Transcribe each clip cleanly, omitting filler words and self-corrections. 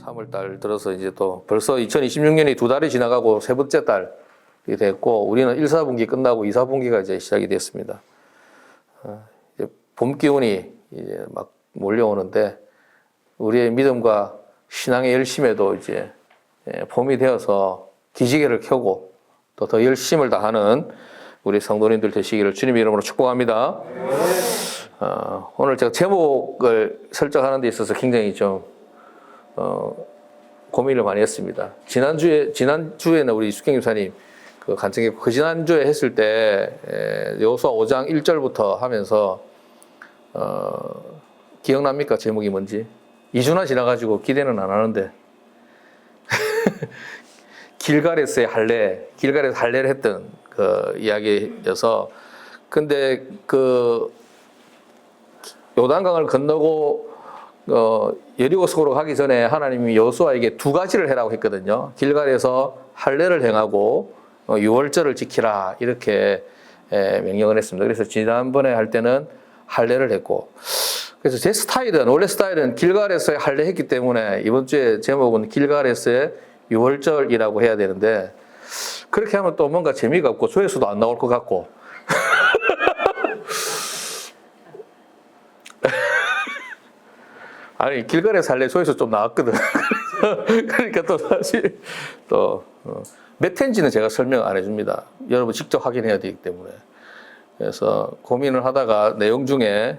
3월 달 들어서 이제 또 벌써 2026년이 두 달이 지나가고 세 번째 달이 됐고, 우리는 1, 4분기 끝나고 2, 4분기가 이제 시작이 됐습니다. 이제 봄 기운이 이제 막 몰려오는데, 우리의 믿음과 신앙의 열심에도 이제 봄이 되어서 기지개를 켜고 또 더 열심을 다하는 우리 성도님들 되시기를 주님의 이름으로 축복합니다. 오늘 제가 제목을 설정하는 데 있어서 굉장히 좀 고민을 많이 했습니다. 지난주에는 우리 이숙경 집사님 그 간증했고, 그 지난주에 했을 때 여호수아 5장 1절부터 하면서 기억납니까? 제목이 뭔지? 2주나 지나가지고 기대는 안 하는데 길갈에서의 할례, 길갈에서 할례를 했던 그 이야기여서, 근데 그 요단강을 건너고 여리고 속으로 가기 전에 하나님이 여호수아에게 두 가지를 해라고 했거든요. 길갈에서 할례를 행하고 유월절을 지키라, 이렇게 명령을 했습니다. 그래서 지난번에 할 때는 할례를 했고, 그래서 제 스타일은, 원래 스타일은 길갈에서의 할례 했기 때문에 이번 주에 제목은 길갈에서의 유월절이라고 해야 되는데, 그렇게 하면 또 뭔가 재미가 없고 조회수도 안 나올 것 같고 아니, 길갈에서 할례 조회수 좀 나왔거든. 그러니까 또 사실 또 몇 회인지는 제가 설명 안 해줍니다. 여러분 직접 확인해야 되기 때문에. 그래서 고민을 하다가 내용 중에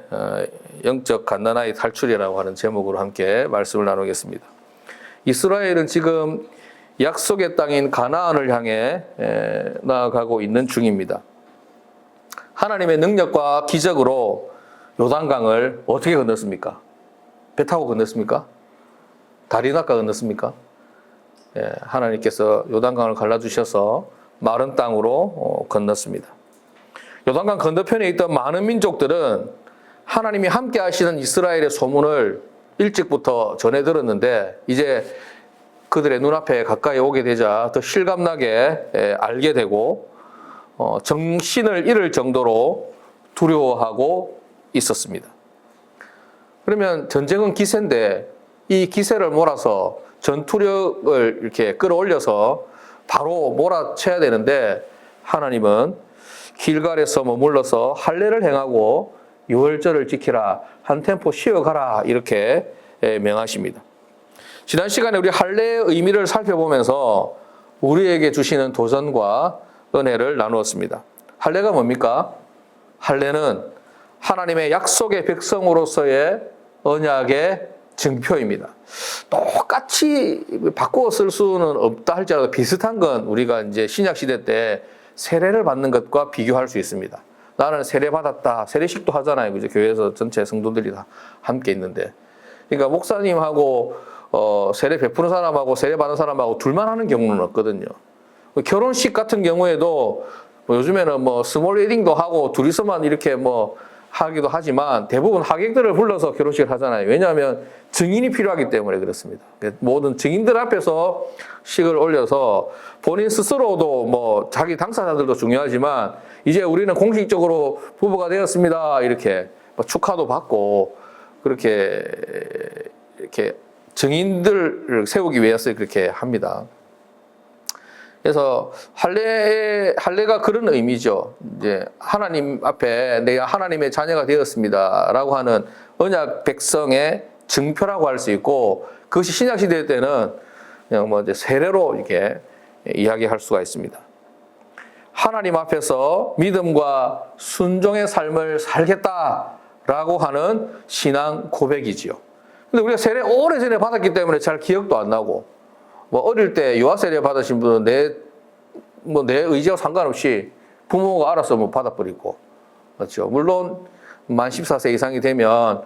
영적 갓난아이 탈출이라고 하는 제목으로 함께 말씀을 나누겠습니다. 이스라엘은 지금 약속의 땅인 가나안을 향해 나아가고 있는 중입니다. 하나님의 능력과 기적으로 요단강을 어떻게 건넜습니까? 배 타고 건넜습니까? 다리 낚아 건넜습니까? 하나님께서 요단강을 갈라주셔서 마른 땅으로 건넜습니다. 요단강 건너편에 있던 많은 민족들은 하나님이 함께 하시는 이스라엘의 소문을 일찍부터 전해 들었는데, 이제 그들의 눈앞에 가까이 오게 되자 더 실감나게 알게 되고 정신을 잃을 정도로 두려워하고 있었습니다. 그러면 전쟁은 기세인데, 이 기세를 몰아서 전투력을 이렇게 끌어올려서 바로 몰아쳐야 되는데, 하나님은 길갈에서 머물러서 할례를 행하고 유월절을 지키라, 한 템포 쉬어가라, 이렇게 명하십니다. 지난 시간에 우리 할례의 의미를 살펴보면서 우리에게 주시는 도전과 은혜를 나누었습니다. 할례가 뭡니까? 할례는 하나님의 약속의 백성으로서의 언약의 증표입니다. 똑같이 바꾸어 쓸 수는 없다 할지라도 비슷한 건 우리가 이제 신약 시대 때 세례를 받는 것과 비교할 수 있습니다. 나는 세례 받았다, 세례식도 하잖아요. 그죠? 교회에서 전체 성도들이 다 함께 있는데, 그러니까 목사님하고 세례 베푸는 사람하고 세례 받는 사람하고 둘만 하는 경우는 없거든요. 결혼식 같은 경우에도 요즘에는 스몰 웨딩도 하고 둘이서만 이렇게 하기도 하지만, 대부분 하객들을 불러서 결혼식을 하잖아요. 왜냐하면 증인이 필요하기 때문에 그렇습니다. 모든 증인들 앞에서 식을 올려서 본인 스스로도 자기 당사자들도 중요하지만, 이제 우리는 공식적으로 부부가 되었습니다, 이렇게 축하도 받고, 그렇게 이렇게 증인들을 세우기 위해서 그렇게 합니다. 그래서 할례가 그런 의미죠. 이제 하나님 앞에 내가 하나님의 자녀가 되었습니다라고 하는 언약 백성의 증표라고 할 수 있고, 그것이 신약 시대 때는 그냥 이제 세례로 이렇게 이야기할 수가 있습니다. 하나님 앞에서 믿음과 순종의 삶을 살겠다라고 하는 신앙 고백이지요. 근데 우리가 세례 오래전에 받았기 때문에 잘 기억도 안 나고, 어릴 때 유아 세례 받으신 분은 내 의지와 상관없이 부모가 알아서 받아버리고, 그렇죠. 물론 만 14세 이상이 되면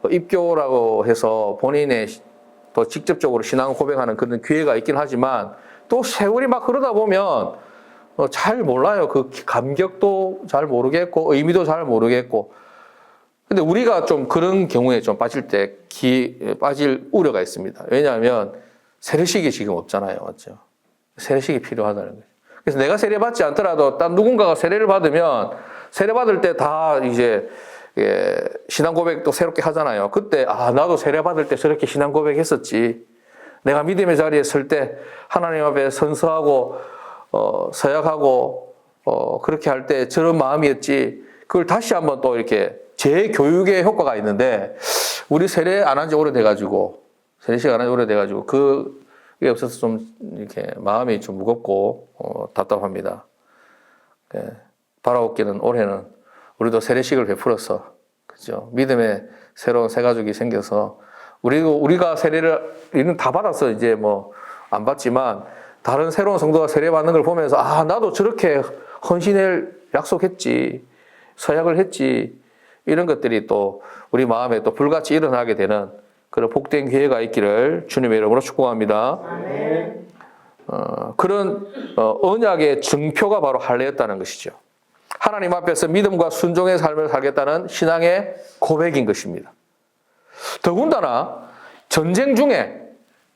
입교라고 해서 본인의 또 직접적으로 신앙을 고백하는 그런 기회가 있긴 하지만, 또 세월이 막 흐르다 보면 잘 몰라요. 그 감격도 잘 모르겠고 의미도 잘 모르겠고. 근데 우리가 좀 그런 경우에 좀 빠질 우려가 있습니다. 왜냐하면 세례식이 지금 없잖아요. 맞죠? 세례식이 필요하다는 거죠. 그래서 내가 세례받지 않더라도 딴 누군가가 세례를 받으면, 세례받을 때 다 이제 신앙 고백도 새롭게 하잖아요. 그때 나도 세례받을 때 저렇게 신앙 고백했었지. 내가 믿음의 자리에 설 때 하나님 앞에 선서하고 서약하고 그렇게 할 때 저런 마음이었지. 그걸 다시 한번 또 이렇게 재교육의 효과가 있는데 우리 세례 안 한 지 오래돼가지고 세례식 안 한 지 오래돼가지고 그게 없어서 좀 이렇게 마음이 좀 무겁고 답답합니다. 예, 바라옵기는 올해는 우리도 세례식을 베풀어서 그죠? 믿음의 새로운 새 가족이 생겨서 우리가 세례를 우리는 다 받아서 이제 뭐 안 받지만 다른 새로운 성도가 세례 받는 걸 보면서 나도 저렇게 헌신을 약속했지 서약을 했지 이런 것들이 또 우리 마음에 또 불같이 일어나게 되는 그런 복된 기회가 있기를 주님의 이름으로 축복합니다. 아멘. 그런 언약의 증표가 바로 할례였다는 것이죠. 하나님 앞에서 믿음과 순종의 삶을 살겠다는 신앙의 고백인 것입니다. 더군다나 전쟁 중에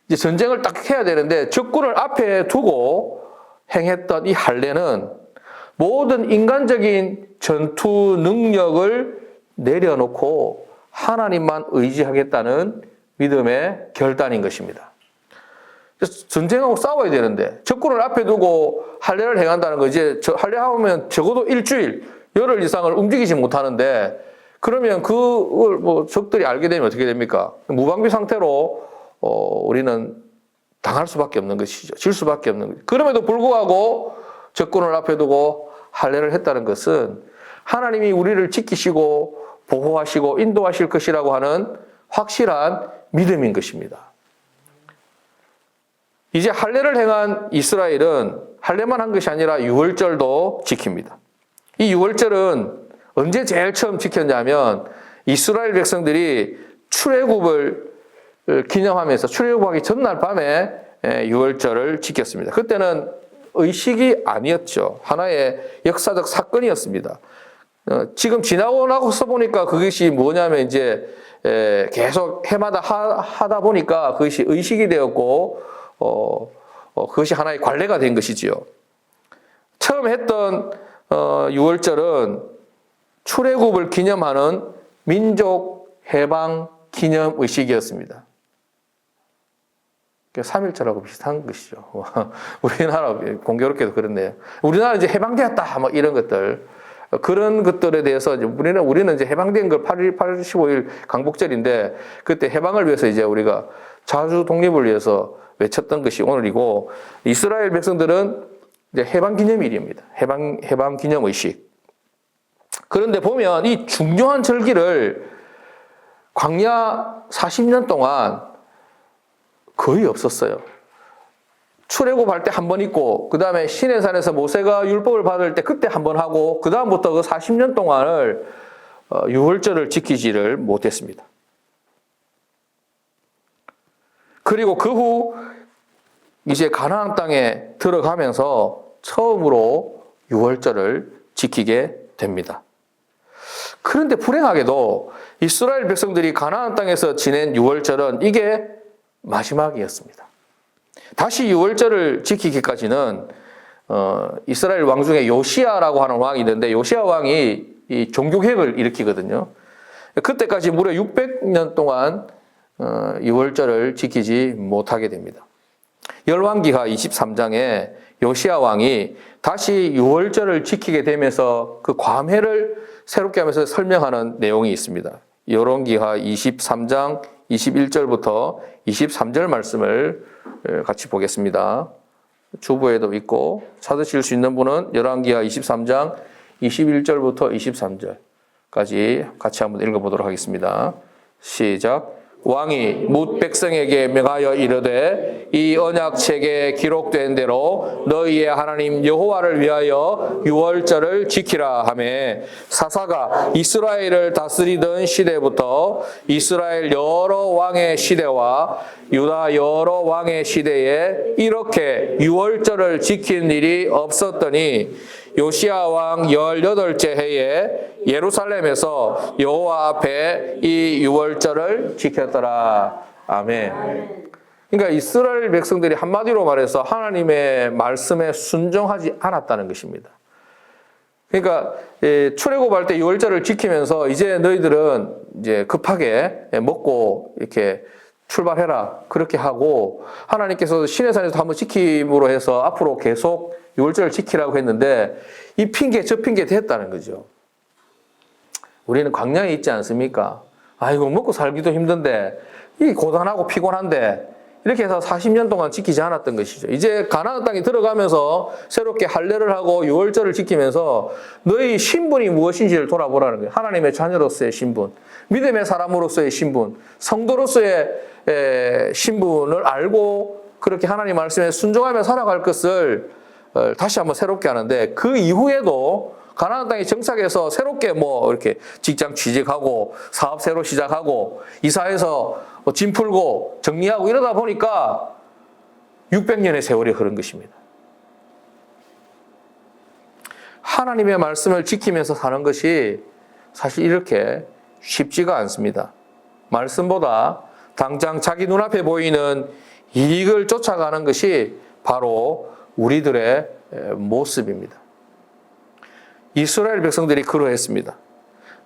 이제 전쟁을 딱 해야 되는데 적군을 앞에 두고 행했던 이 할례는 모든 인간적인 전투 능력을 내려놓고 하나님만 의지하겠다는 믿음의 결단인 것입니다. 전쟁하고 싸워야 되는데 적군을 앞에 두고 할례를 행한다는 거 이제 할례하면 적어도 일주일, 열흘 이상을 움직이지 못하는데 그러면 그걸 뭐 적들이 알게 되면 어떻게 됩니까? 무방비 상태로 우리는 당할 수밖에 없는 것이죠. 질 수밖에 없는 것이죠. 그럼에도 불구하고 적군을 앞에 두고 할례를 했다는 것은 하나님이 우리를 지키시고 보호하시고 인도하실 것이라고 하는 확실한 믿음인 것입니다. 이제 할례를 행한 이스라엘은 할례만 한 것이 아니라 유월절도 지킵니다. 이 유월절은 언제 제일 처음 지켰냐면 이스라엘 백성들이 출애굽을 기념하면서 출애굽하기 전날 밤에 유월절을 지켰습니다. 그때는 의식이 아니었죠. 하나의 역사적 사건이었습니다. 지금 지나고 나서 보니까 그것이 뭐냐면 이제 계속 해마다 하다 보니까 그것이 의식이 되었고 그것이 하나의 관례가 된 것이지요. 처음 했던 유월절은 출애굽을 기념하는 민족 해방 기념 의식이었습니다. 3.1절하고 비슷한 것이죠. 우리나라 공교롭게도 그렇네요. 우리나라 이제 해방되었다 뭐 이런 것들 그런 것들에 대해서 이제 우리는 이제 해방된 걸 8일 85일 강복절인데 그때 해방을 위해서 이제 우리가 자주 독립을 위해서 외쳤던 것이 오늘이고 이스라엘 백성들은 이제 해방 기념일입니다. 해방 기념 의식. 그런데 보면 이 중요한 절기를 광야 40년 동안 거의 없었어요. 출애굽할 때 한 번 있고 그 다음에 시내산에서 모세가 율법을 받을 때 그때 한 번 하고 그 다음부터 그 40년 동안을 유월절을 지키지를 못했습니다. 그리고 그 후 이제 가나안 땅에 들어가면서 처음으로 유월절을 지키게 됩니다. 그런데 불행하게도 이스라엘 백성들이 가나안 땅에서 지낸 유월절은 이게 마지막이었습니다. 다시 유월절을 지키기까지는 이스라엘 왕 중에 요시야라고 하는 왕이 있는데 요시야 왕이 이 종교개혁을 일으키거든요. 그때까지 무려 600년 동안 유월절을 지키지 못하게 됩니다. 열왕기하 23장에 요시야 왕이 다시 유월절을 지키게 되면서 그 과매를 새롭게 하면서 설명하는 내용이 있습니다. 열왕기하 23장 21절부터 23절 말씀을 같이 보겠습니다. 주보에도 있고 찾으실 수 있는 분은 열왕기하 23장 21절부터 23절까지 같이 한번 읽어보도록 하겠습니다. 시작. 왕이 뭇 백성에게 명하여 이르되 이 언약책에 기록된 대로 너희의 하나님 여호와를 위하여 유월절을 지키라 하매 사사가 이스라엘을 다스리던 시대부터 이스라엘 여러 왕의 시대와 유다 여러 왕의 시대에 이렇게 유월절을 지킨 일이 없었더니 요시야 왕 18째 해에 예루살렘에서 여호와 앞에 이 유월절을 지켰더라. 아멘. 그러니까 이스라엘 백성들이 한마디로 말해서 하나님의 말씀에 순종하지 않았다는 것입니다. 그러니까 출애굽할 때 유월절을 지키면서 이제 너희들은 이제 급하게 먹고 이렇게 출발해라. 그렇게 하고 하나님께서 시내산에서 한번 지킴으로 해서 앞으로 계속 유월절을 지키라고 했는데 이 핑계 저 핑계 됐다는 거죠. 우리는 광야에 있지 않습니까? 아이고 먹고 살기도 힘든데 이 고단하고 피곤한데 이렇게 해서 40년 동안 지키지 않았던 것이죠. 이제 가나안 땅에 들어가면서 새롭게 할례를 하고 유월절을 지키면서 너희 신분이 무엇인지를 돌아보라는 거예요. 하나님의 자녀로서의 신분, 믿음의 사람으로서의 신분, 성도로서의 신분을 알고 그렇게 하나님 말씀에 순종하며 살아갈 것을 다시 한번 새롭게 하는데 그 이후에도 가나안 땅에 정착해서 새롭게 뭐 이렇게 직장 취직하고 사업 새로 시작하고 이사해서 짐 풀고 정리하고 이러다 보니까 600년의 세월이 흐른 것입니다. 하나님의 말씀을 지키면서 사는 것이 사실 이렇게 쉽지가 않습니다. 말씀보다 당장 자기 눈앞에 보이는 이익을 쫓아가는 것이 바로 우리들의 모습입니다. 이스라엘 백성들이 그러했습니다.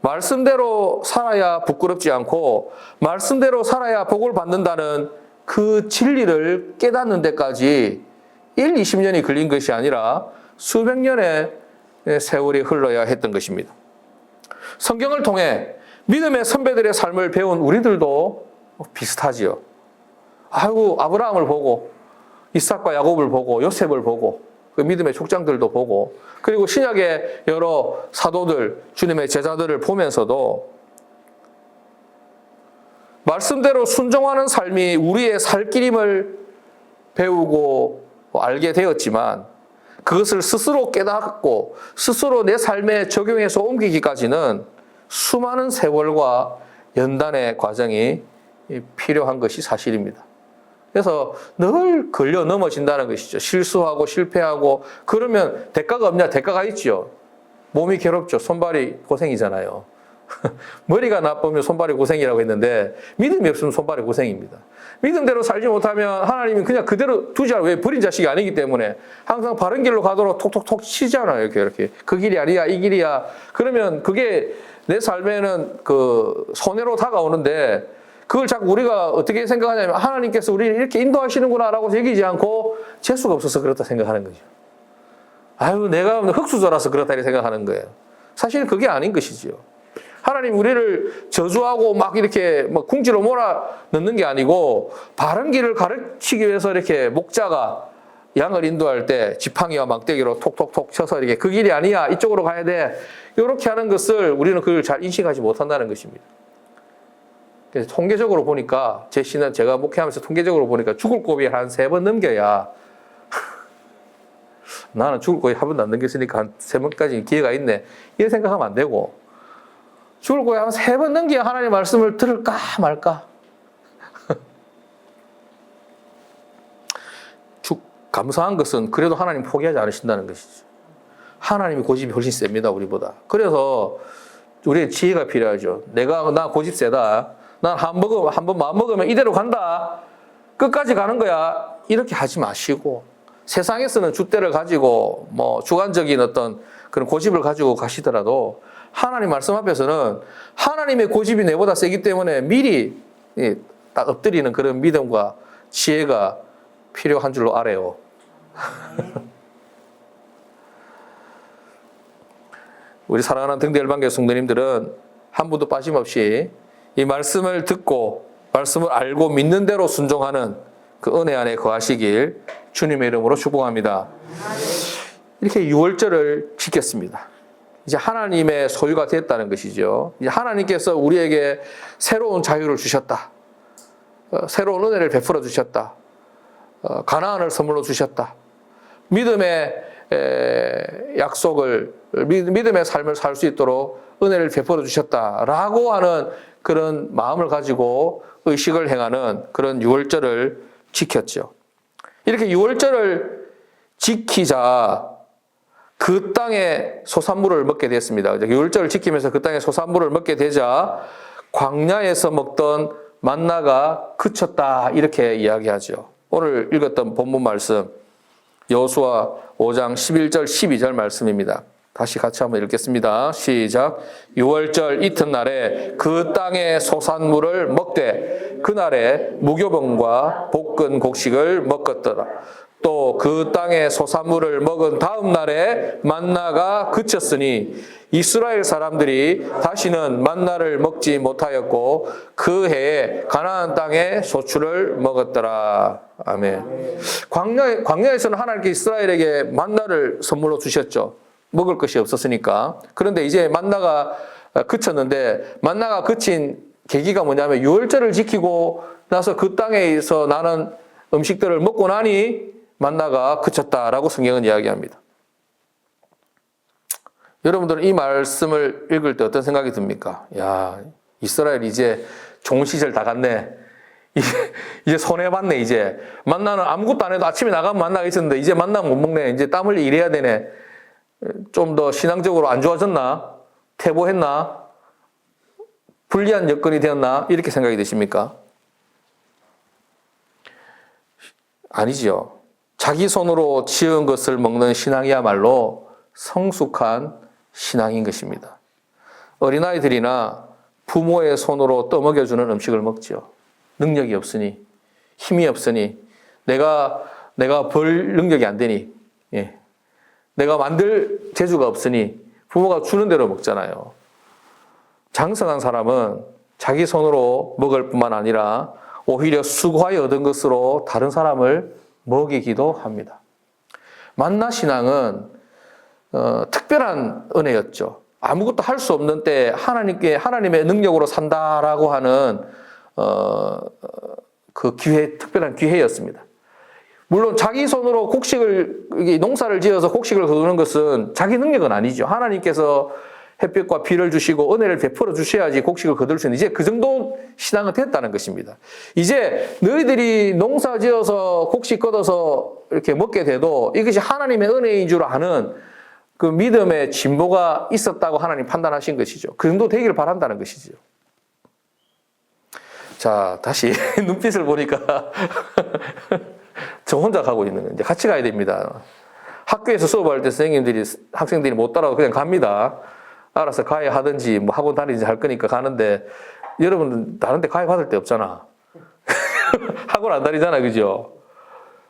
말씀대로 살아야 부끄럽지 않고 말씀대로 살아야 복을 받는다는 그 진리를 깨닫는 데까지 20년이 걸린 것이 아니라 수백 년의 세월이 흘러야 했던 것입니다. 성경을 통해 믿음의 선배들의 삶을 배운 우리들도 비슷하지요. 아이고 아브라함을 보고 이삭과 야곱을 보고 요셉을 보고 그 믿음의 족장들도 보고 그리고 신약의 여러 사도들, 주님의 제자들을 보면서도 말씀대로 순종하는 삶이 우리의 살 길임을 배우고 알게 되었지만 그것을 스스로 깨닫고 스스로 내 삶에 적용해서 옮기기까지는 수많은 세월과 연단의 과정이 필요한 것이 사실입니다. 그래서 늘 걸려 넘어진다는 것이죠. 실수하고 실패하고 그러면 대가가 없냐? 대가가 있죠. 몸이 괴롭죠. 손발이 고생이잖아요. 머리가 나쁘면 손발이 고생이라고 했는데 믿음이 없으면 손발이 고생입니다. 믿음대로 살지 못하면 하나님이 그냥 그대로 두지 않아요. 왜 버린 자식이 아니기 때문에 항상 바른 길로 가도록 톡톡톡 치잖아요. 이렇게 그 길이 아니야 이 길이야. 그러면 그게 내 삶에는 그 손해로 다가오는데 그걸 자꾸 우리가 어떻게 생각하냐면 하나님께서 우리를 이렇게 인도하시는구나라고 여기지 않고 재수가 없어서 그렇다 생각하는 거죠. 아유 내가 흙수저라서 그렇다 이렇게 생각하는 거예요. 사실 그게 아닌 것이죠. 하나님 우리를 저주하고 막 이렇게 막 궁지로 몰아 넣는 게 아니고 바른 길을 가르치기 위해서 이렇게 목자가 양을 인도할 때 지팡이와 막대기로 톡톡톡 쳐서 이렇게 그 길이 아니야 이쪽으로 가야 돼 이렇게 하는 것을 우리는 그걸 잘 인식하지 못한다는 것입니다. 그래서 통계적으로 보니까 제 신은 제가 목회하면서 통계적으로 보니까 죽을 고비 한 3번 넘겨야 나는 죽을 고비 한 번도 안 넘겼으니까 한 3번까지 기회가 있네 이렇게 생각하면 안 되고 죽을 고비 한 3번 넘겨야 하나님의 말씀을 들을까 말까 감사한 것은 그래도 하나님 포기하지 않으신다는 것이죠. 하나님이 고집이 훨씬 셉니다 우리보다. 그래서 우리의 지혜가 필요하죠. 나 고집 세다. 난 한 번 마음 먹으면 이대로 간다. 끝까지 가는 거야. 이렇게 하지 마시고 세상에서는 줏대를 가지고 뭐 주관적인 어떤 그런 고집을 가지고 가시더라도 하나님 말씀 앞에서는 하나님의 고집이 내보다 세기 때문에 미리 딱 엎드리는 그런 믿음과 지혜가 필요한 줄로 알아요. 우리 사랑하는 등대열방교 성도님들은 한 분도 빠짐없이 이 말씀을 듣고 말씀을 알고 믿는 대로 순종하는 그 은혜 안에 거하시길 주님의 이름으로 축복합니다. 이렇게 유월절을 지켰습니다. 이제 하나님의 소유가 됐다는 것이죠. 이제 하나님께서 우리에게 새로운 자유를 주셨다. 새로운 은혜를 베풀어 주셨다. 가나안을 선물로 주셨다. 믿음의 약속을 믿음의 삶을 살 수 있도록 은혜를 베풀어 주셨다라고 하는 그런 마음을 가지고 의식을 행하는 그런 유월절을 지켰죠. 이렇게 유월절을 지키자 그 땅의 소산물을 먹게 됐습니다. 유월절을 지키면서 그 땅의 소산물을 먹게 되자 광야에서 먹던 만나가 그쳤다 이렇게 이야기하죠. 오늘 읽었던 본문 말씀 여호수아 5장 11절 12절 말씀입니다. 다시 같이 한번 읽겠습니다. 시작. 유월절 이튿날에 그 땅의 소산물을 먹되 그날에 무교병과 볶은 곡식을 먹었더라. 또 그 땅의 소산물을 먹은 다음 날에 만나가 그쳤으니 이스라엘 사람들이 다시는 만나를 먹지 못하였고 그 해에 가나안 땅의 소출을 먹었더라. 아멘. 광야에서는 하나님께 이스라엘에게 만나를 선물로 주셨죠. 먹을 것이 없었으니까. 그런데 이제 만나가 그쳤는데 만나가 그친 계기가 뭐냐면 유월절을 지키고 나서 그 땅에서 나는 음식들을 먹고 나니 만나가 그쳤다라고 성경은 이야기합니다. 여러분들은 이 말씀을 읽을 때 어떤 생각이 듭니까? 야, 이스라엘 이제 좋은 시절 다 갔네. 이제 손해봤네, 이제. 만나는 아무것도 안 해도 아침에 나가면 만나가 있었는데 이제 만나 못 먹네. 이제 땀 흘리 일해야 되네. 좀 더 신앙적으로 안 좋아졌나? 퇴보했나? 불리한 여건이 되었나? 이렇게 생각이 되십니까? 아니지요. 자기 손으로 지은 것을 먹는 신앙이야말로 성숙한 신앙인 것입니다. 어린아이들이나 부모의 손으로 떠먹여주는 음식을 먹죠. 능력이 없으니, 힘이 없으니, 내가 벌 능력이 안 되니, 예. 내가 만들 재주가 없으니 부모가 주는 대로 먹잖아요. 장성한 사람은 자기 손으로 먹을 뿐만 아니라 오히려 수고하여 얻은 것으로 다른 사람을 먹이기도 합니다. 만나 신앙은 특별한 은혜였죠. 아무것도 할 수 없는 때 하나님의 능력으로 산다라고 하는 그 특별한 기회였습니다. 물론 자기 손으로 농사를 지어서 곡식을 거두는 것은 자기 능력은 아니죠. 하나님께서 햇빛과 비를 주시고 은혜를 베풀어 주셔야지 곡식을 거둘 수 있는, 이제 그 정도 신앙은 됐다는 것입니다. 이제 너희들이 농사 지어서 곡식 거둬서 이렇게 먹게 돼도 이것이 하나님의 은혜인 줄 아는 그 믿음의 진보가 있었다고 하나님 판단하신 것이죠. 그 정도 되기를 바란다는 것이죠. 자, 다시 눈빛을 보니까 저 혼자 가고 있는 거예요. 이제 같이 가야 됩니다. 학교에서 수업할 때 학생들이 못 따라가고 그냥 갑니다. 알아서 가입하든지 뭐 학원 다니든지 할 거니까 가는데, 여러분은 다른 데 가입받을 데 없잖아. 학원 안 다니잖아, 그죠?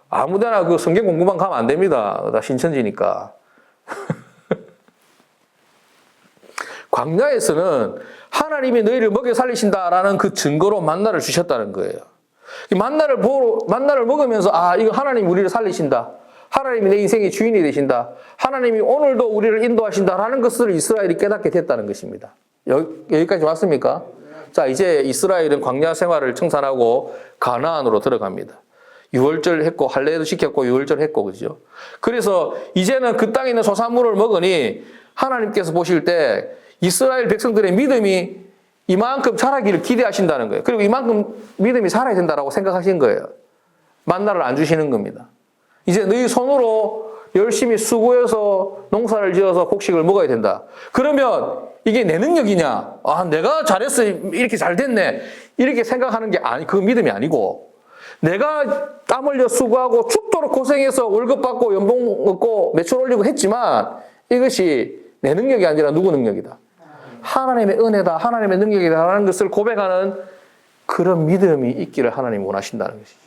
아무데나 그 성경 공부만 가면 안 됩니다. 다 신천지니까. 광야에서는 하나님이 너희를 먹여 살리신다라는 그 증거로 만나를 주셨다는 거예요. 만나를 먹으면서 이거 하나님 우리를 살리신다. 하나님이 내 인생의 주인이 되신다. 하나님이 오늘도 우리를 인도하신다라는 것을 이스라엘이 깨닫게 됐다는 것입니다. 여기까지 왔습니까? 자, 이제 이스라엘은 광야 생활을 청산하고 가나안으로 들어갑니다. 유월절 했고 할례도 지켰고 유월절 했고, 그죠? 그래서 이제는 그 땅에 있는 소산물을 먹으니 하나님께서 보실 때 이스라엘 백성들의 믿음이 이만큼 자라기를 기대하신다는 거예요. 그리고 이만큼 믿음이 살아야 된다라고 생각하신 거예요. 만나를 안 주시는 겁니다. 이제 너희 손으로 열심히 수고해서 농사를 지어서 곡식을 먹어야 된다. 그러면 이게 내 능력이냐? 내가 잘했어. 이렇게 잘 됐네. 이렇게 생각하는 게 그 믿음이 아니고, 내가 땀 흘려 수고하고 죽도록 고생해서 월급 받고 연봉 얻고 매출 올리고 했지만 이것이 내 능력이 아니라 누구 능력이다? 하나님의 은혜다. 하나님의 능력이다라는 것을 고백하는 그런 믿음이 있기를 하나님이 원하신다는 것이죠.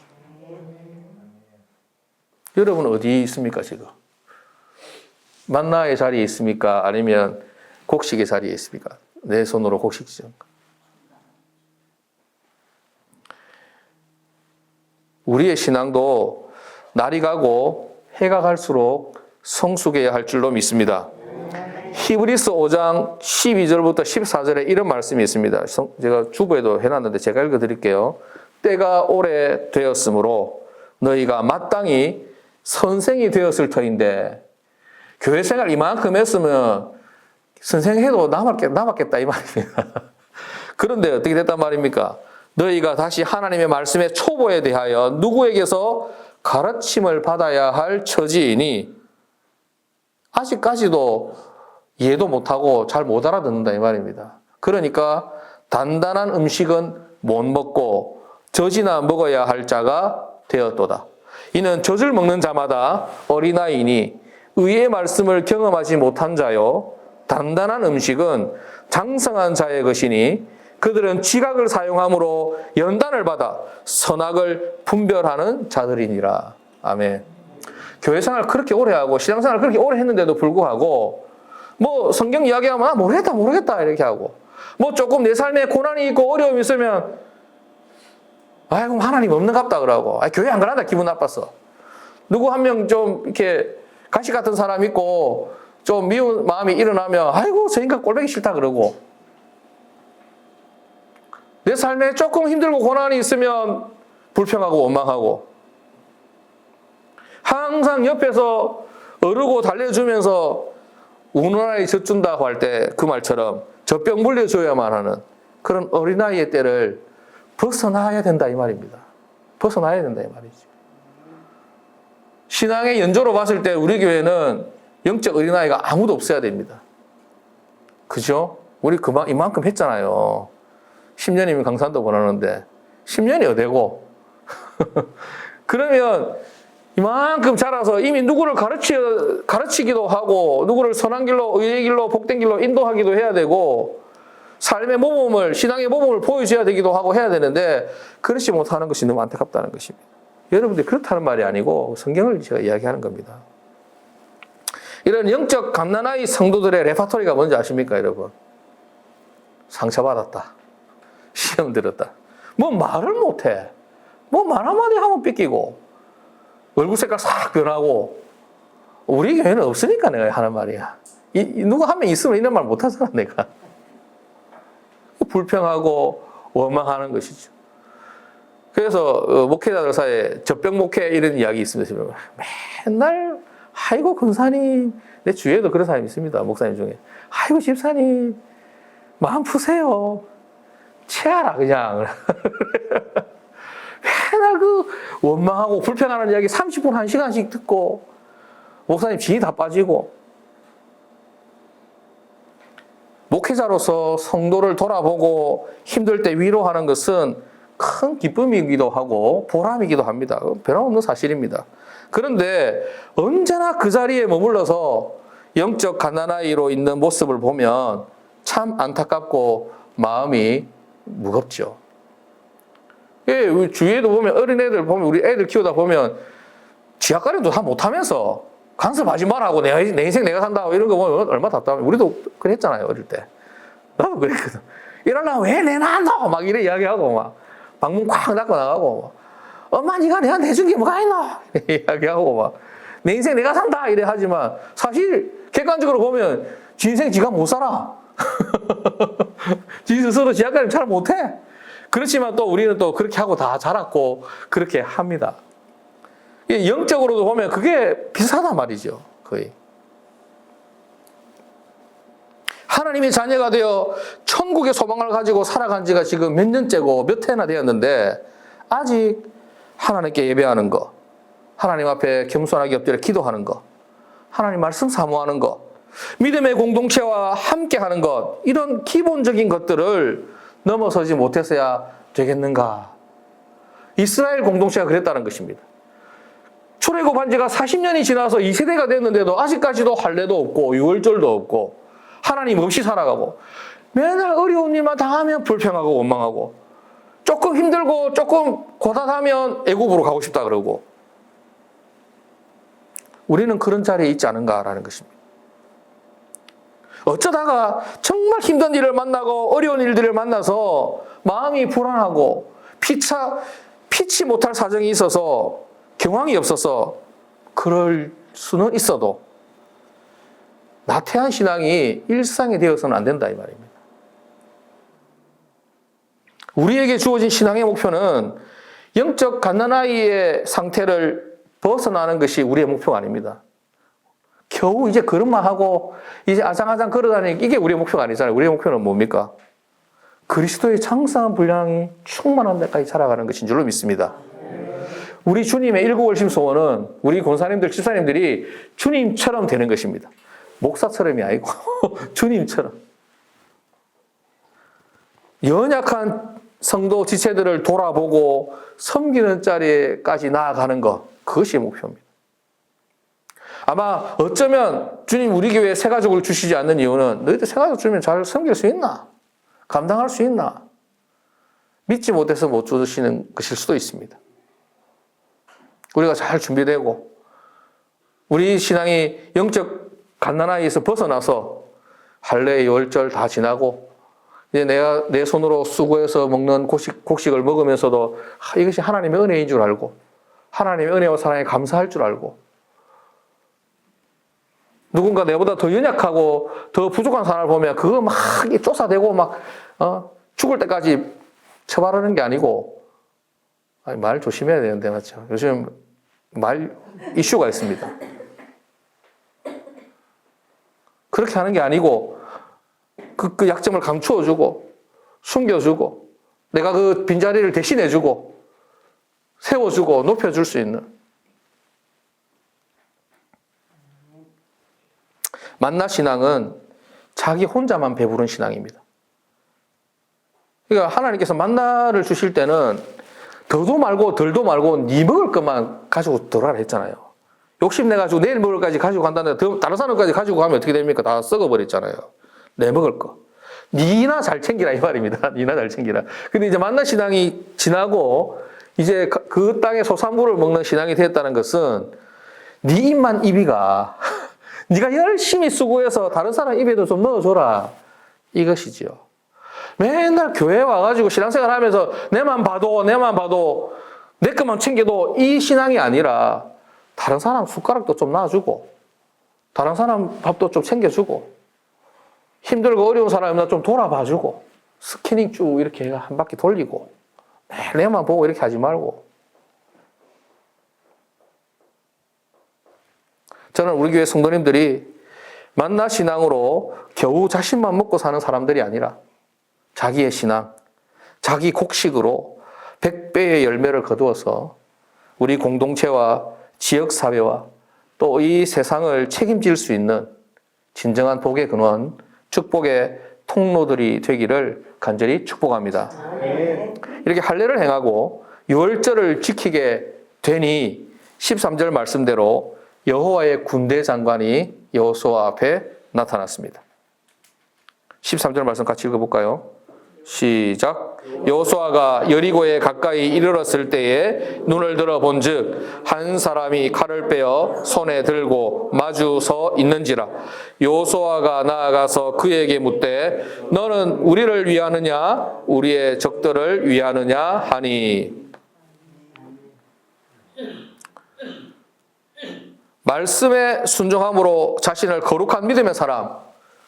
여러분은 어디 있습니까, 지금? 만나의 자리에 있습니까? 아니면 곡식의 자리에 있습니까? 내 손으로 곡식 지은 거. 우리의 신앙도 날이 가고 해가 갈수록 성숙해야 할 줄로 믿습니다. 히브리서 5장 12절부터 14절에 이런 말씀이 있습니다. 제가 주부에도 해놨는데 제가 읽어드릴게요. 때가 오래 되었으므로 너희가 마땅히 선생이 되었을 터인데, 교회 생활 이만큼 했으면 선생해도 남았겠다 이 말입니다. 그런데 어떻게 됐단 말입니까? 너희가 다시 하나님의 말씀의 초보에 대하여 누구에게서 가르침을 받아야 할 처지이니 아직까지도 이해도 못하고 잘 못 알아듣는다 이 말입니다. 그러니까 단단한 음식은 못 먹고 젖이나 먹어야 할 자가 되었도다. 이는 젖을 먹는 자마다 어린아이니 의의 말씀을 경험하지 못한 자요, 단단한 음식은 장성한 자의 것이니 그들은 지각을 사용함으로 연단을 받아 선악을 분별하는 자들이니라. 아멘. 교회 생활 그렇게 오래 하고 신앙생활 그렇게 오래 했는데도 불구하고 뭐 성경 이야기하면 모르겠다 이렇게 하고 뭐 조금 내 삶에 고난이 있고 어려움이 있으면 아이고 하나님 없는갑다 그러고 교회 안 가란다 기분 나빴어. 누구 한 명 좀 이렇게 가시 같은 사람 있고 좀 미운 마음이 일어나면 아이고 저 인간 꼴보기 싫다 그러고 내 삶에 조금 힘들고 고난이 있으면 불평하고 원망하고 항상 옆에서 어르고 달래주면서 우누나에 젖준다고 할 때 그 말처럼 젖병 물려줘야만 하는 그런 어린아이의 때를 벗어나야 된다 이 말입니다. 벗어나야 된다 이 말이지. 신앙의 연조로 봤을 때 우리 교회는 영적 어린아이가 아무도 없어야 됩니다. 그죠? 우리 이만큼 했잖아요. 10년이면 강산도 보내는데 10년이 어디고 그러면 이만큼 자라서 이미 누구를 가르치기도 하고 누구를 선한 길로 의의 길로 복된 길로 인도하기도 해야 되고 삶의 모범을 신앙의 모범을 보여줘야 되기도 하고 해야 되는데 그렇지 못하는 것이 너무 안타깝다는 것입니다. 여러분들 그렇다는 말이 아니고 성경을 제가 이야기하는 겁니다. 이런 영적 갓난아이 성도들의 레파토리가 뭔지 아십니까 여러분? 상처받았다. 시험 들었다. 뭐 말을 못해. 뭐 말 한마디 하면 삐끼고 얼굴 색깔 싹 변하고 우리 교회는 없으니까 내가 하는 말이야. 누구 한 명 있으면 이런 말 못하잖아 내가. 불평하고 원망하는 것이죠. 그래서 목회자들 사이에 젖병 목회 이런 이야기 있습니다. 맨날 아이고 권사님 내 주위에도 그런 사람이 있습니다. 목사님 중에 아이고 집사님 마음 푸세요. 체하라 그냥. 맨날 그 원망하고 불평하는 이야기 30분 1시간씩 듣고 목사님 진이 다 빠지고 목회자로서 성도를 돌아보고 힘들 때 위로하는 것은 큰 기쁨이기도 하고 보람이기도 합니다. 변함없는 사실입니다. 그런데 언제나 그 자리에 머물러서 영적 갓난아이로 있는 모습을 보면 참 안타깝고 마음이 무겁죠. 예, 우리 주위에도 보면 어린애들 보면 우리 애들 키우다 보면 지하가림도 다 못하면서 간섭하지 말라고 내 인생 내가 산다 이런 거 보면 얼마나 답답해. 우리도 그랬잖아요 어릴 때. 나도 그랬거든. 이러려면 왜 내 낳노 막 이래 이야기하고 막 방문 콱 닫고 나가고 엄마 네가 내한테 해준 게 뭐가 있노 이야기하고 막 내 인생 내가 산다 이래 하지만 사실 객관적으로 보면 지 인생 지가 못 살아. 지 스스로 지하가림 잘 못해. 그렇지만 또 우리는 또 그렇게 하고 다 자랐고 그렇게 합니다. 영적으로도 보면 그게 비슷하단 말이죠. 거의. 하나님의 자녀가 되어 천국의 소망을 가지고 살아간 지가 지금 몇 년째고 몇 해나 되었는데 아직 하나님께 예배하는 거, 하나님 앞에 겸손하게 엎드려 기도하는 거, 하나님 말씀 사모하는 거, 믿음의 공동체와 함께하는 것, 이런 기본적인 것들을 넘어서지 못해서야 되겠는가? 이스라엘 공동체가 그랬다는 것입니다. 출애굽한 지가 40년이 지나서 2세대가 됐는데도 아직까지도 할례도 없고 유월절도 없고 하나님 없이 살아가고 맨날 어려운 일만 당하면 불평하고 원망하고 조금 힘들고 조금 고단하면 애굽으로 가고 싶다 그러고 우리는 그런 자리에 있지 않은가라는 것입니다. 어쩌다가 정말 힘든 일을 만나고 어려운 일들을 만나서 마음이 불안하고 피치 못할 사정이 있어서 경황이 없어서 그럴 수는 있어도 나태한 신앙이 일상이 되어서는 안 된다 이 말입니다. 우리에게 주어진 신앙의 목표는 영적 갓난아이의 상태를 벗어나는 것이 우리의 목표가 아닙니다. 겨우 이제 걸음만 하고 이제 아장아장 걸어다니는 이게 우리의 목표가 아니잖아요. 우리의 목표는 뭡니까? 그리스도의 장성한 분량이 충만한 데까지 살아가는 것인 줄로 믿습니다. 우리 주님의 일구월심 소원은 우리 권사님들, 집사님들이 주님처럼 되는 것입니다. 목사처럼이 아니고 주님처럼. 연약한 성도 지체들을 돌아보고 섬기는 자리에까지 나아가는 것, 그것이 목표입니다. 아마 어쩌면 주님 우리 교회에 새 가족을 주시지 않는 이유는 너희들 새 가족 주면 잘 섬길 수 있나? 감당할 수 있나? 믿지 못해서 못 주시는 것일 수도 있습니다. 우리가 잘 준비되고 우리 신앙이 영적 갓난아이에서 벗어나서 할례, 열절 다 지나고 이제 내가 내 손으로 수고해서 먹는 곡식을 먹으면서도 이것이 하나님의 은혜인 줄 알고 하나님의 은혜와 사랑에 감사할 줄 알고 누군가 내보다 더 연약하고 더 부족한 사람을 보면 그거 막 쫓아대고 막 죽을 때까지 처벌하는 게 아니고 말 조심해야 되는데 맞죠? 요즘 말 이슈가 있습니다. 그렇게 하는 게 아니고 그 약점을 감추어주고 숨겨주고 내가 그 빈자리를 대신해주고 세워주고 높여줄 수 있는 만나 신앙은 자기 혼자만 배부른 신앙입니다. 그러니까 하나님께서 만나를 주실 때는 더도 말고 덜도 말고 네 먹을 것만 가지고 들어가라 했잖아요. 욕심내가지고 내일 먹을 것까지 가지고 간다는데 다른 사람까지 가지고 가면 어떻게 됩니까? 다 썩어버렸잖아요. 내 먹을 거. 니나 잘 챙기라 이 말입니다. 니나 잘 챙기라. 근데 이제 만나 신앙이 지나고 이제 그 땅의 소산물을 먹는 신앙이 되었다는 것은 네 입만 입이가 네가 열심히 수고해서 다른 사람 입에도 좀 넣어줘라. 이것이지요. 맨날 교회에 와가지고 신앙생활 하면서 내만 봐도 내 것만 챙겨도 이 신앙이 아니라 다른 사람 숟가락도 좀 놔주고 다른 사람 밥도 좀 챙겨주고 힘들고 어려운 사람이나 좀 돌아봐주고 스캐닝 쭉 이렇게 한 바퀴 돌리고 내만 보고 이렇게 하지 말고 저는 우리 교회 성도님들이 만나 신앙으로 겨우 자신만 먹고 사는 사람들이 아니라 자기의 신앙, 자기 곡식으로 100배의 열매를 거두어서 우리 공동체와 지역사회와 또 이 세상을 책임질 수 있는 진정한 복의 근원, 축복의 통로들이 되기를 간절히 축복합니다. 이렇게 할례를 행하고 유월절을 지키게 되니 13절 말씀대로 여호와의 군대 장관이 여호수아 앞에 나타났습니다. 13절 말씀 같이 읽어볼까요? 시작. 여호수아가 여리고에 가까이 이르렀을 때에 눈을 들어 본즉 한 사람이 칼을 빼어 손에 들고 마주 서 있는지라. 여호수아가 나아가서 그에게 묻되 너는 우리를 위하느냐 우리의 적들을 위하느냐 하니. 말씀에 순종함으로 자신을 거룩한 믿음의 사람,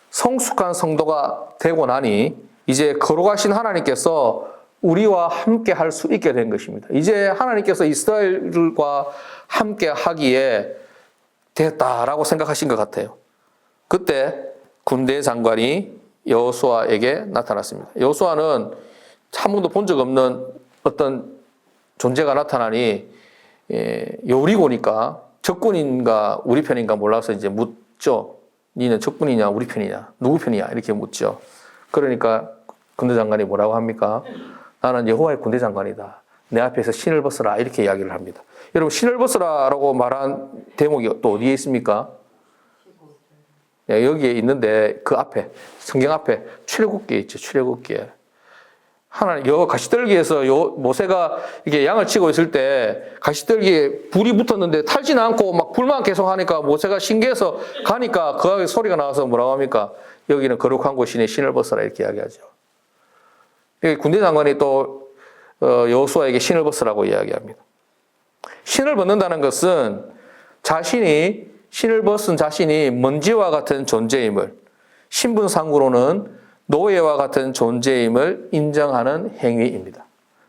성숙한 성도가 되고 나니 이제 거룩하신 하나님께서 우리와 함께 할 수 있게 된 것입니다. 이제 하나님께서 이스라엘과 함께 하기에 됐다라고 생각하신 것 같아요. 그때 군대 장관이 여호수아에게 나타났습니다. 여호수아는 한 번도 본 적 없는 어떤 존재가 나타나니 여리고니까 적군인가 우리 편인가 몰라서 이제 묻죠. 니는 적군이냐 우리 편이냐 누구 편이냐 이렇게 묻죠. 그러니까 군대 장관이 뭐라고 합니까? 나는 여호와의 군대 장관이다. 내 앞에서 신을 벗으라 이렇게 이야기를 합니다. 여러분 신을 벗으라라고 말한 대목이 또 어디에 있습니까? 여기에 있는데 그 앞에 성경 앞에 출애굽기에 있죠. 출애굽기에 하나님 여 가시떨기에서 모세가 이렇게 양을 치고 있을 때 가시떨기에 불이 붙었는데 탈지는 않고 막 불만 계속 하니까 모세가 신기해서 가니까 그 소리가 나와서 뭐라고 합니까? 여기는 거룩한 곳이니 신을 벗어라 이렇게 이야기하죠. 군대 장관이 또 여호수아에게 신을 벗으라고 이야기합니다. 신을 벗는다는 것은 신을 벗은 자신이 먼지와 같은 존재임을 신분상으로는 노예와 같은 존재임을 인정하는 행위입니다.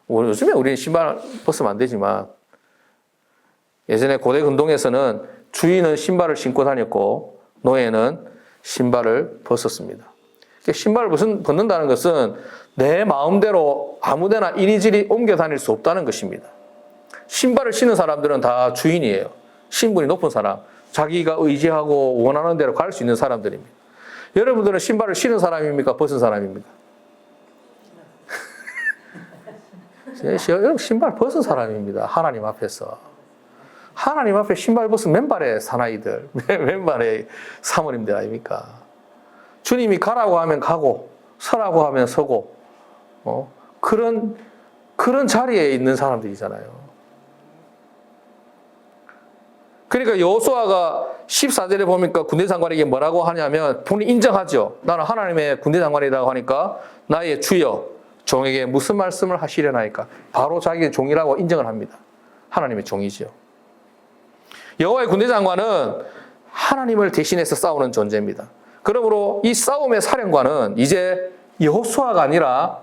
요즘에 우리는 신발 벗으면 안 되지만 예전에 고대 근동에서는 주인은 신발을 신고 다녔고 노예는 신발을 벗었습니다. 신발을 벗는다는 것은 내 마음대로 아무데나 이리저리 옮겨 다닐 수 없다는 것입니다. 신발을 신는 사람들은 다 주인이에요. 신분이 높은 사람, 자기가 의지하고 원하는 대로 갈 수 있는 사람들입니다. 여러분들은 신발을 신은 사람입니까? 벗은 사람입니까? 여러분 신발 벗은 사람입니다. 하나님 앞에서. 하나님 앞에 신발 벗은 맨발의 사나이들, 맨발의 사모님들 아닙니까? 주님이 가라고 하면 가고 서라고 하면 서고 그런 그런 자리에 있는 사람들이잖아요. 그러니까 여호수아가 14절에 보니까 군대 장관에게 뭐라고 하냐면 본인 인정하죠. 나는 하나님의 군대 장관이라고 하니까 나의 주여 종에게 무슨 말씀을 하시려나이까. 바로 자기의 종이라고 인정을 합니다. 하나님의 종이죠. 여호와의 군대 장관은 하나님을 대신해서 싸우는 존재입니다. 그러므로 이 싸움의 사령관은 이제 여호수아가 아니라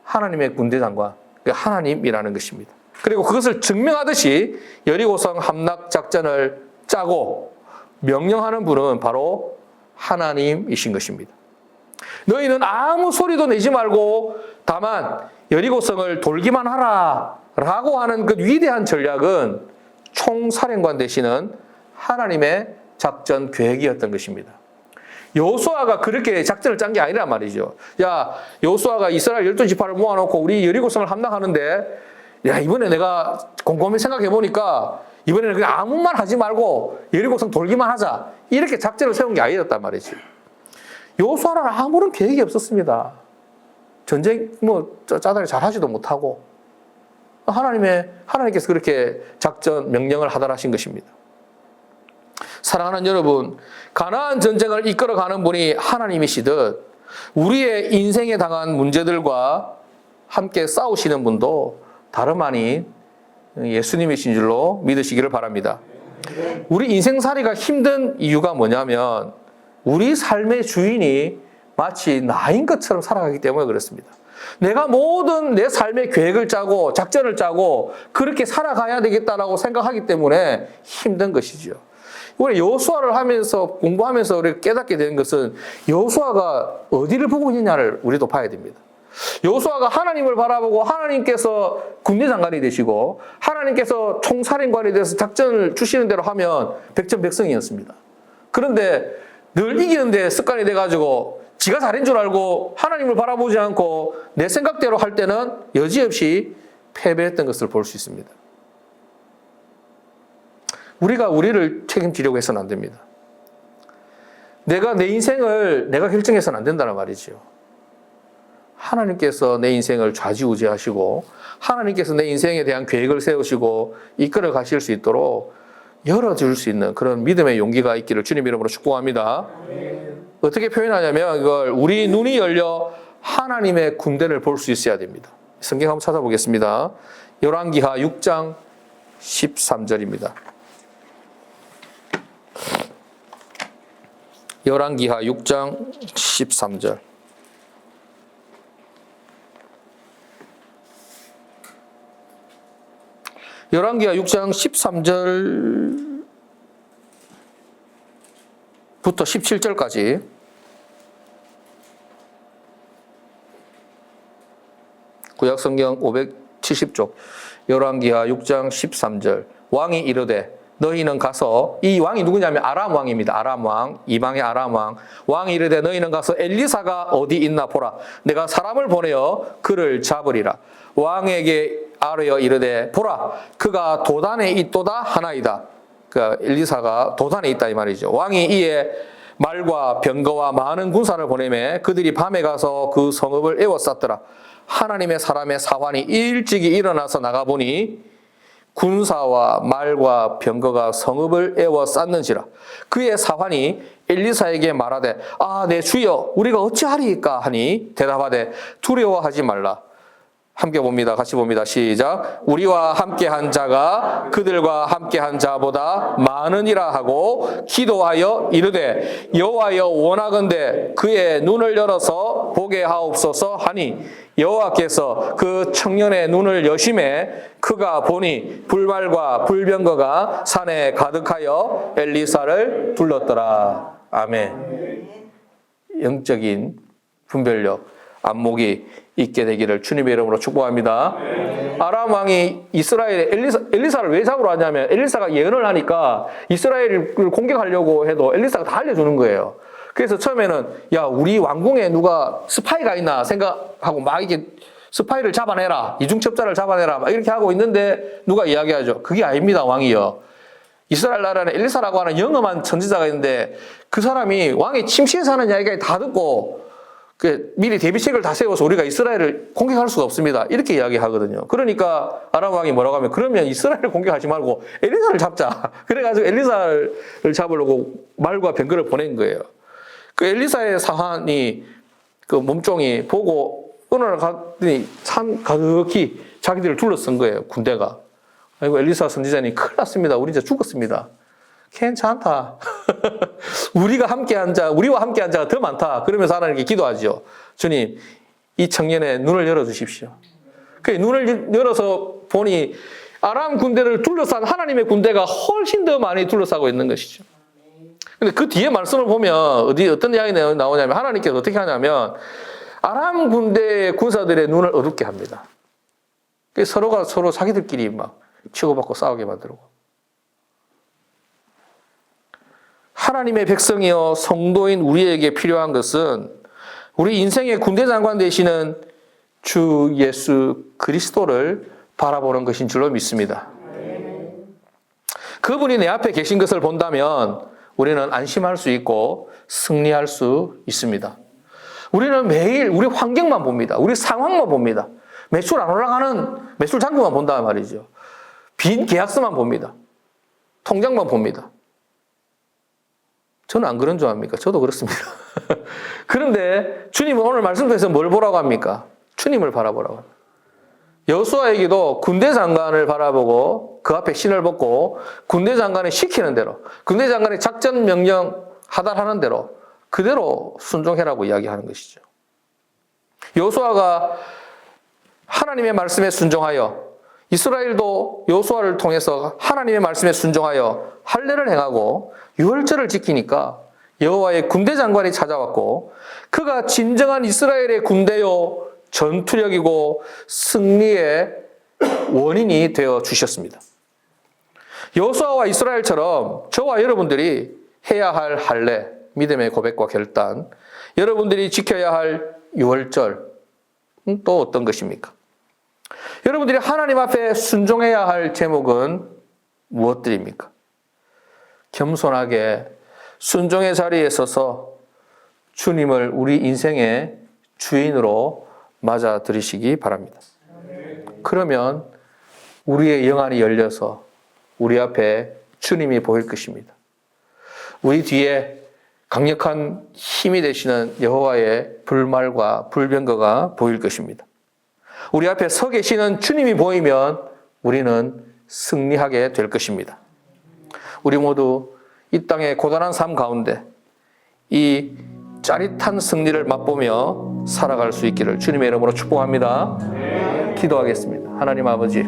하나님의 군대 장관, 하나님이라는 것입니다. 그리고 그것을 증명하듯이 여리고성 함락 작전을 짜고 명령하는 분은 바로 하나님이신 것입니다. 너희는 아무 소리도 내지 말고 다만 여리고성을 돌기만 하라 라고 하는 그 위대한 전략은 총사령관 되시는 하나님의 작전 계획이었던 것입니다. 여호수아가 그렇게 작전을 짠 게 아니란 말이죠. 야, 여호수아가 이스라엘 12지파를 모아놓고 우리 여리고성을 함락하는데 야, 이번에 내가 곰곰이 생각해 보니까 이번에는 그냥 아무 말 하지 말고 여리고성 돌기만 하자. 이렇게 작전을 세운 게 아니었단 말이지. 여호수아는 아무런 계획이 없었습니다. 전쟁 짜다리 잘 하지도 못하고 하나님께서 그렇게 작전 명령을 하달하신 것입니다. 사랑하는 여러분, 가나안 전쟁을 이끌어가는 분이 하나님이시듯 우리의 인생에 당한 문제들과 함께 싸우시는 분도 다름 아닌 예수님이신 줄로 믿으시기를 바랍니다. 우리 인생살이가 힘든 이유가 뭐냐면 우리 삶의 주인이 마치 나인 것처럼 살아가기 때문에 그렇습니다. 내가 모든 내 삶의 계획을 짜고 작전을 짜고 그렇게 살아가야 되겠다라고 생각하기 때문에 힘든 것이죠. 우리 여호수아를 하면서 공부하면서 우리가 깨닫게 되는 것은 여호수아가 어디를 보고 있느냐를 우리도 봐야 됩니다. 여호수아가 하나님을 바라보고 하나님께서 군대 장관이 되시고 하나님께서 총사령관이 돼서 작전을 주시는 대로 하면 백전백승이었습니다. 그런데 늘 이기는데 습관이 돼가지고 지가 잘한 줄 알고 하나님을 바라보지 않고 내 생각대로 할 때는 여지없이 패배했던 것을 볼 수 있습니다. 우리가 우리를 책임지려고 해서는 안 됩니다. 내가 내 인생을 내가 결정해서는 안 된다는 말이죠. 하나님께서 내 인생을 좌지우지하시고 하나님께서 내 인생에 대한 계획을 세우시고 이끌어 가실 수 있도록 열어줄 수 있는 그런 믿음의 용기가 있기를 주님 이름으로 축복합니다. 어떻게 표현하냐면 이걸 우리 눈이 열려 하나님의 군대를 볼 수 있어야 됩니다. 성경 한번 찾아보겠습니다. 열왕기하 6장 13절입니다. 열왕기하 6장 13절. 열왕기하 6장 13절부터 17절까지 구약성경 570쪽 열왕기하 6장 13절 왕이 이르되 너희는 가서 이 왕이 누구냐면 아람 왕입니다. 아람 왕, 이방의 아람 왕. 왕이 이르되 너희는 가서 엘리사가 어디 있나 보라. 내가 사람을 보내어 그를 잡으리라. 왕에게 아뢰어 이르되 보라 그가 도단에 있도다 하나이다. 그러니까 엘리사가 도단에 있다 이 말이죠. 왕이 이에 말과 병거와 많은 군사를 보내매 그들이 밤에 가서 그 성읍을 에워쌌더라. 하나님의 사람의 사환이 일찍이 일어나서 나가보니 군사와 말과 병거가 성읍을 에워쌌는지라. 그의 사환이 엘리사에게 말하되 내 주여 우리가 어찌하리이까 하니 대답하되 두려워하지 말라. 함께 봅니다. 같이 봅니다. 시작. 우리와 함께한 자가 그들과 함께한 자보다 많으니라 하고 기도하여 이르되 여호와여 원하건대 그의 눈을 열어서 보게 하옵소서 하니 여호와께서 그 청년의 눈을 여심해 그가 보니 불말과 불병거가 산에 가득하여 엘리사를 둘렀더라. 아멘. 영적인 분별력, 안목이 있게 되기를 주님의 이름으로 축복합니다. 아람 왕이 이스라엘에 엘리사를 왜 잡으러 왔냐면 엘리사가 예언을 하니까 이스라엘을 공격하려고 해도 엘리사가 다 알려주는 거예요. 그래서 처음에는 야 우리 왕궁에 누가 스파이가 있나 생각하고 막 이게 스파이를 잡아내라, 이중첩자를 잡아내라 막 이렇게 하고 있는데 누가 이야기하죠. 그게 아닙니다 왕이여. 이스라엘 나라는 엘리사라고 하는 영험한 선지자가 있는데 그 사람이 왕이 침실에 사는 이야기까지 다 듣고 미리 대비책을 다 세워서 우리가 이스라엘을 공격할 수가 없습니다. 이렇게 이야기하거든요. 그러니까 아람 왕이 뭐라고 하면 그러면 이스라엘을 공격하지 말고 엘리사를 잡자. 그래가지고 엘리사를 잡으려고 말과 병거를 보낸 거예요. 그 엘리사의 사환이 그 몸종이 보고 어느 날 갔더니 산 가득히 자기들을 둘러쓴 거예요. 군대가. 아이고 엘리사 선지자님 큰일 났습니다. 우리 이제 죽었습니다. 괜찮다. 우리와 함께한 자가 더 많다. 그러면서 하나님께 기도하죠. 주님, 이 청년의 눈을 열어주십시오. 그 눈을 열어서 보니 아람 군대를 둘러싼 하나님의 군대가 훨씬 더 많이 둘러싸고 있는 것이죠. 근데 그 뒤에 말씀을 보면 어떤 이야기 나오냐면 하나님께서 어떻게 하냐면 아람 군대의 군사들의 눈을 어둡게 합니다. 서로가 서로 자기들끼리 막 치고받고 싸우게 만들고. 하나님의 백성이여 성도인 우리에게 필요한 것은 우리 인생의 군대 장관 되시는 주 예수 그리스도를 바라보는 것인 줄로 믿습니다. 그분이 내 앞에 계신 것을 본다면 우리는 안심할 수 있고 승리할 수 있습니다. 우리는 매일 우리 환경만 봅니다. 우리 상황만 봅니다. 매출 안 올라가는 매출 잔고만 본단 말이죠. 빈 계약서만 봅니다. 통장만 봅니다. 저는 안 그런 줄 압니까? 저도 그렇습니다. 그런데 주님은 오늘 말씀 통해서 뭘 보라고 합니까? 주님을 바라보라고 합니다. 여호수아에게도 군대 장관을 바라보고 그 앞에 신을 벗고 군대 장관이 시키는 대로, 군대 장관이 작전 명령 하달하는 대로 그대로 순종해라고 이야기하는 것이죠. 여호수아가 하나님의 말씀에 순종하여 이스라엘도 여호수아를 통해서 하나님의 말씀에 순종하여 할례를 행하고 유월절을 지키니까 여호와의 군대 장관이 찾아왔고 그가 진정한 이스라엘의 군대요 전투력이고 승리의 원인이 되어 주셨습니다. 여호수아와 이스라엘처럼 저와 여러분들이 해야 할 할례, 믿음의 고백과 결단, 여러분들이 지켜야 할 유월절 또 어떤 것입니까? 여러분들이 하나님 앞에 순종해야 할 제목은 무엇들입니까? 겸손하게 순종의 자리에 서서 주님을 우리 인생의 주인으로 맞아들이시기 바랍니다. 그러면 우리의 영안이 열려서 우리 앞에 주님이 보일 것입니다. 우리 뒤에 강력한 힘이 되시는 여호와의 불말과 불병거가 보일 것입니다. 우리 앞에 서 계시는 주님이 보이면 우리는 승리하게 될 것입니다. 우리 모두 이 땅의 고단한 삶 가운데 이 짜릿한 승리를 맛보며 살아갈 수 있기를 주님의 이름으로 축복합니다. 기도하겠습니다. 하나님 아버지,